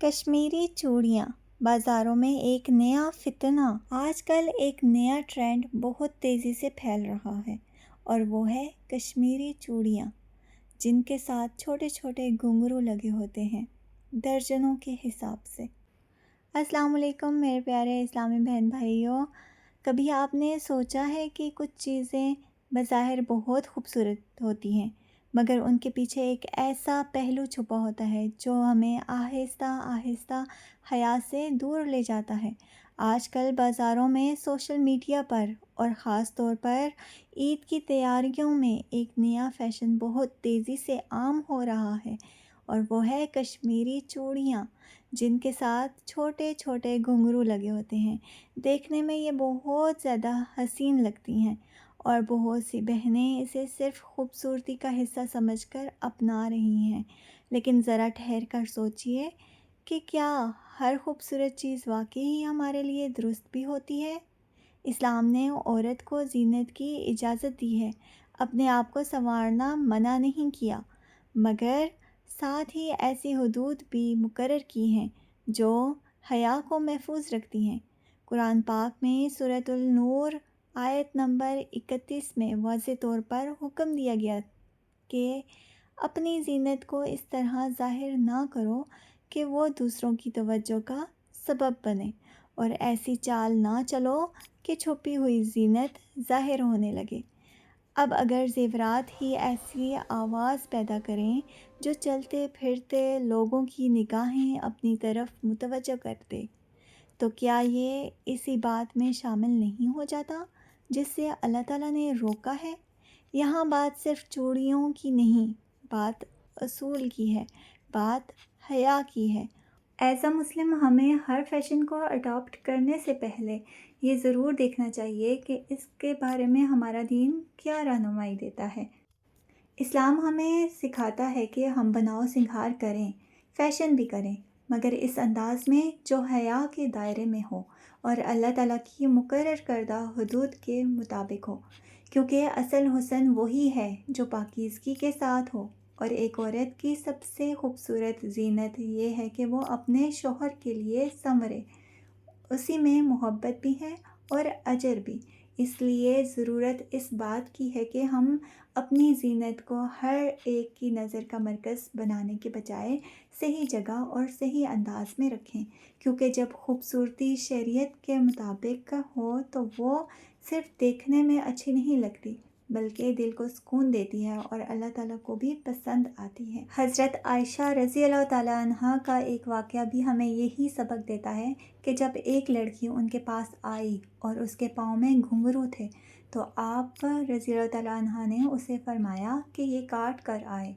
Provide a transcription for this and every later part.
کشمیری چوڑیاں بازاروں میں ایک نیا فتنہ۔ آج کل ایک نیا ٹرینڈ بہت تیزی سے پھیل رہا ہے اور وہ ہے کشمیری چوڑیاں، جن کے ساتھ چھوٹے چھوٹے گھنگرو لگے ہوتے ہیں درجنوں کے حساب سے۔ السلام علیکم میرے پیارے اسلامی بہن بھائیوں، کبھی آپ نے سوچا ہے کہ کچھ چیزیں بظاہر بہت خوبصورت ہوتی ہیں مگر ان کے پیچھے ایک ایسا پہلو چھپا ہوتا ہے جو ہمیں آہستہ آہستہ حیا سے دور لے جاتا ہے۔ آج کل بازاروں میں، سوشل میڈیا پر اور خاص طور پر عید کی تیاریوں میں ایک نیا فیشن بہت تیزی سے عام ہو رہا ہے اور وہ ہے کشمیری چوڑیاں، جن کے ساتھ چھوٹے چھوٹے گھنگرو لگے ہوتے ہیں۔ دیکھنے میں یہ بہت زیادہ حسین لگتی ہیں اور بہت سی بہنیں اسے صرف خوبصورتی کا حصہ سمجھ کر اپنا رہی ہیں، لیکن ذرا ٹھہر کر سوچئے کہ کیا ہر خوبصورت چیز واقعی ہمارے لیے درست بھی ہوتی ہے؟ اسلام نے عورت کو زینت کی اجازت دی ہے، اپنے آپ کو سنوارنا منع نہیں کیا، مگر ساتھ ہی ایسی حدود بھی مقرر کی ہیں جو حیا کو محفوظ رکھتی ہیں۔ قرآن پاک میں سورۃ النور آیت نمبر 31 میں واضح طور پر حکم دیا گیا کہ اپنی زینت کو اس طرح ظاہر نہ کرو کہ وہ دوسروں کی توجہ کا سبب بنے، اور ایسی چال نہ چلو کہ چھپی ہوئی زینت ظاہر ہونے لگے۔ اب اگر زیورات ہی ایسی آواز پیدا کریں جو چلتے پھرتے لوگوں کی نگاہیں اپنی طرف متوجہ کر دے، تو کیا یہ اسی بات میں شامل نہیں ہو جاتا جس سے اللہ تعالیٰ نے روکا ہے؟ یہاں بات صرف چوڑیوں کی نہیں، بات اصول کی ہے، بات حیا کی ہے۔ ایز اے مسلم ہمیں ہر فیشن کو اڈاپٹ کرنے سے پہلے یہ ضرور دیکھنا چاہیے کہ اس کے بارے میں ہمارا دین کیا رہنمائی دیتا ہے۔ اسلام ہمیں سکھاتا ہے کہ ہم بناؤ سنگھار کریں، فیشن بھی کریں، مگر اس انداز میں جو حیا کے دائرے میں ہو اور اللہ تعالیٰ کی مقرر کردہ حدود کے مطابق ہو، کیونکہ اصل حسن وہی ہے جو پاکیزگی کے ساتھ ہو، اور ایک عورت کی سب سے خوبصورت زینت یہ ہے کہ وہ اپنے شوہر کے لیے سنورے، اسی میں محبت بھی ہے اور اجر بھی۔ اس لیے ضرورت اس بات کی ہے کہ ہم اپنی زینت کو ہر ایک کی نظر کا مرکز بنانے کے بجائے صحیح جگہ اور صحیح انداز میں رکھیں، کیونکہ جب خوبصورتی شریعت کے مطابق ہو تو وہ صرف دیکھنے میں اچھی نہیں لگتی بلکہ دل کو سکون دیتی ہے اور اللہ تعالیٰ کو بھی پسند آتی ہے۔ حضرت عائشہ رضی اللہ تعالیٰ عنہا کا ایک واقعہ بھی ہمیں یہی سبق دیتا ہے کہ جب ایک لڑکی ان کے پاس آئی اور اس کے پاؤں میں گھنگرو تھے تو آپ رضی اللہ تعالیٰ عنہ نے اسے فرمایا کہ یہ کاٹ کر آئے۔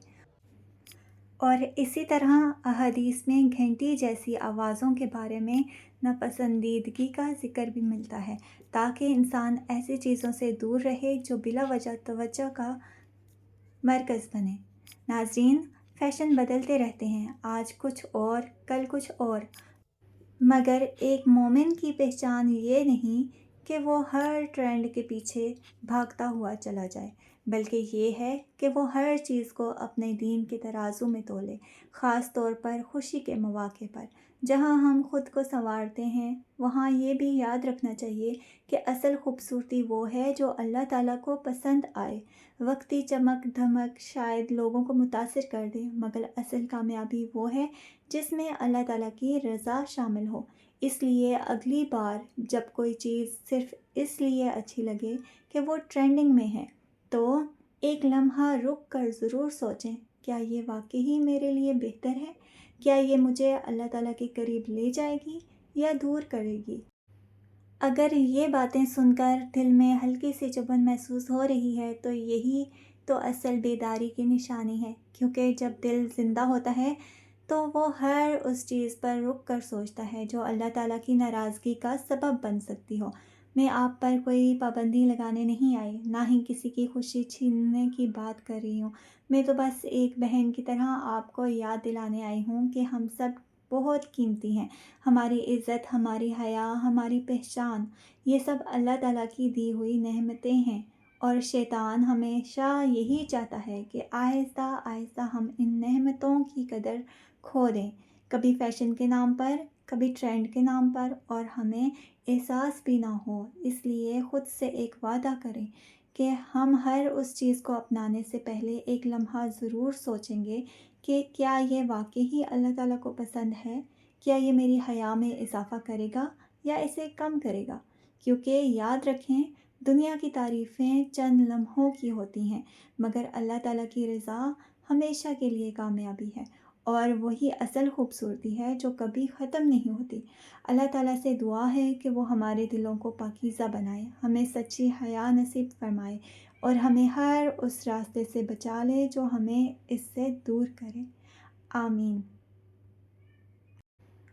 اور اسی طرح احادیث میں گھنٹی جیسی آوازوں کے بارے میں ناپسندیدگی کا ذکر بھی ملتا ہے، تاکہ انسان ایسی چیزوں سے دور رہے جو بلا وجہ توجہ کا مرکز بنے۔ ناظرین، فیشن بدلتے رہتے ہیں، آج کچھ اور کل کچھ اور، مگر ایک مومن کی پہچان یہ نہیں کہ وہ ہر ٹرینڈ کے پیچھے بھاگتا ہوا چلا جائے، بلکہ یہ ہے کہ وہ ہر چیز کو اپنے دین کے ترازو میں تولے، خاص طور پر خوشی کے مواقع پر۔ جہاں ہم خود کو سنوارتے ہیں وہاں یہ بھی یاد رکھنا چاہیے کہ اصل خوبصورتی وہ ہے جو اللہ تعالیٰ کو پسند آئے۔ وقتی چمک دھمک شاید لوگوں کو متاثر کر دے، مگر اصل کامیابی وہ ہے جس میں اللہ تعالیٰ کی رضا شامل ہو۔ اس لیے اگلی بار جب کوئی چیز صرف اس لیے اچھی لگے کہ وہ ٹرینڈنگ میں ہے تو ایک لمحہ رک کر ضرور سوچیں، کیا یہ واقعی میرے لیے بہتر ہے؟ کیا یہ مجھے اللہ تعالیٰ کے قریب لے جائے گی یا دور کرے گی؟ اگر یہ باتیں سن کر دل میں ہلکی سی چبھن محسوس ہو رہی ہے تو یہی تو اصل بیداری کی نشانی ہے، کیونکہ جب دل زندہ ہوتا ہے تو وہ ہر اس چیز پر رک کر سوچتا ہے جو اللہ تعالیٰ کی ناراضگی کا سبب بن سکتی ہو۔ میں آپ پر کوئی پابندی لگانے نہیں آئی، نہ ہی کسی کی خوشی چھیننے کی بات کر رہی ہوں۔ میں تو بس ایک بہن کی طرح آپ کو یاد دلانے آئی ہوں کہ ہم سب بہت قیمتی ہیں، ہماری عزت، ہماری حیا، ہماری پہچان، یہ سب اللہ تعالیٰ کی دی ہوئی نعمتیں ہیں، اور شیطان ہمیشہ یہی چاہتا ہے کہ آہستہ آہستہ ہم ان نعمتوں کی قدر کھو دیں۔ کبھی فیشن کے نام پر، کبھی ٹرینڈ کے نام پر، اور ہمیں احساس بھی نہ ہو۔ اس لیے خود سے ایک وعدہ کریں کہ ہم ہر اس چیز کو اپنانے سے پہلے ایک لمحہ ضرور سوچیں گے کہ کیا یہ واقعی اللہ تعالیٰ کو پسند ہے؟ کیا یہ میری حیا میں اضافہ کرے گا یا اسے کم کرے گا؟ کیونکہ یاد رکھیں، دنیا کی تعریفیں چند لمحوں کی ہوتی ہیں، مگر اللہ تعالیٰ کی رضا ہمیشہ کے لیے کامیابی ہے، اور وہی اصل خوبصورتی ہے جو کبھی ختم نہیں ہوتی۔ اللہ تعالیٰ سے دعا ہے کہ وہ ہمارے دلوں کو پاکیزہ بنائے، ہمیں سچی حیا نصیب فرمائے، اور ہمیں ہر اس راستے سے بچا لے جو ہمیں اس سے دور کرے۔ آمین۔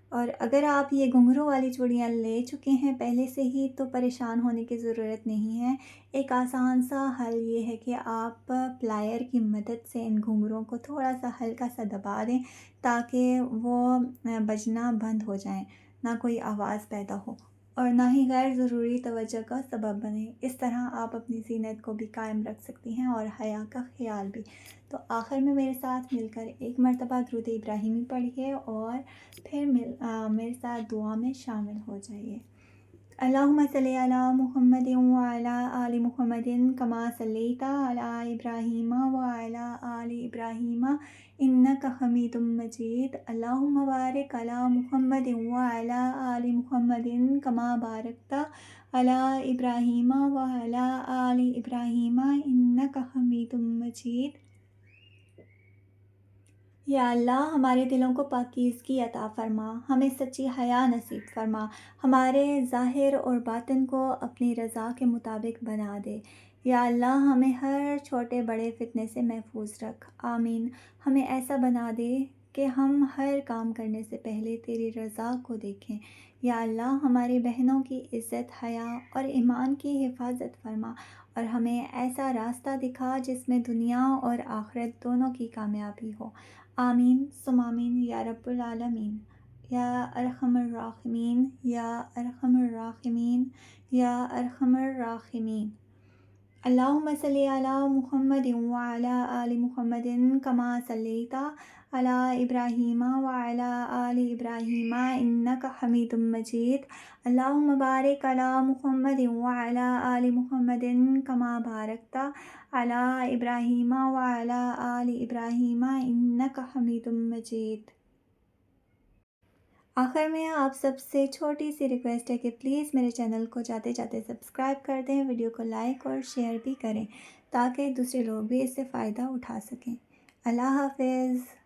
اور اگر آپ یہ گھنگرو والی چوڑیاں لے چکے ہیں پہلے سے ہی تو پریشان ہونے کی ضرورت نہیں ہے۔ ایک آسان سا حل یہ ہے کہ آپ پلائر کی مدد سے ان گھنگروں کو تھوڑا سا ہلکا سا دبا دیں تاکہ وہ بجنا بند ہو جائیں، نہ کوئی آواز پیدا ہو اور نہ ہی غیر ضروری توجہ کا سبب بنے۔ اس طرح آپ اپنی زینت کو بھی قائم رکھ سکتی ہیں اور حیا کا خیال بھی۔ تو آخر میں میرے ساتھ مل کر ایک مرتبہ درود ابراہیمی پڑھیے اور پھر میرے ساتھ دعا میں شامل ہو جائیے۔ اللہم صلی علی محمد وعلی آل محمد کما صلیت علی ابراہیم وعلی آل ابراہیم انک حمید مجید۔ اللہم بارک علی محمد وعلی آل محمد کما بارکت علی ابراہیم وعلی آل ابراہیم انک حمید مجید۔ یا اللہ، ہمارے دلوں کو پاکیزگی عطا فرما، ہمیں سچی حیا نصیب فرما، ہمارے ظاہر اور باطن کو اپنی رضا کے مطابق بنا دے۔ یا اللہ، ہمیں ہر چھوٹے بڑے فتنے سے محفوظ رکھ۔ آمین۔ ہمیں ایسا بنا دے کہ ہم ہر کام کرنے سے پہلے تیری رضا کو دیکھیں۔ یا اللہ، ہماری بہنوں کی عزت، حیا اور ایمان کی حفاظت فرما، اور ہمیں ایسا راستہ دکھا جس میں دنیا اور آخرت دونوں کی کامیابی ہو۔ آمین ثم آمین یا رب العالمین۔ یا ارحم الراحمین، یا ارحم الراحمین، یا ارحم الراحمین۔ اللہم صلی علی محمد وعلی آل محمد کما صلیت علی ابراہیم وعلی آل ابراہیم انک حمید مجید۔ اللہم بارک علی محمد وعلی آل محمد کما بارکت علی ابراہیم وعلی آل ابراہیم انک حمید مجید۔ آخر میں آپ سب سے چھوٹی سی ریکویسٹ ہے کہ پلیز میرے چینل کو جاتے جاتے سبسکرائب کر دیں، ویڈیو کو لائک اور شیئر بھی کریں تاکہ دوسرے لوگ بھی اس سے فائدہ اٹھا سکیں۔ اللہ حافظ۔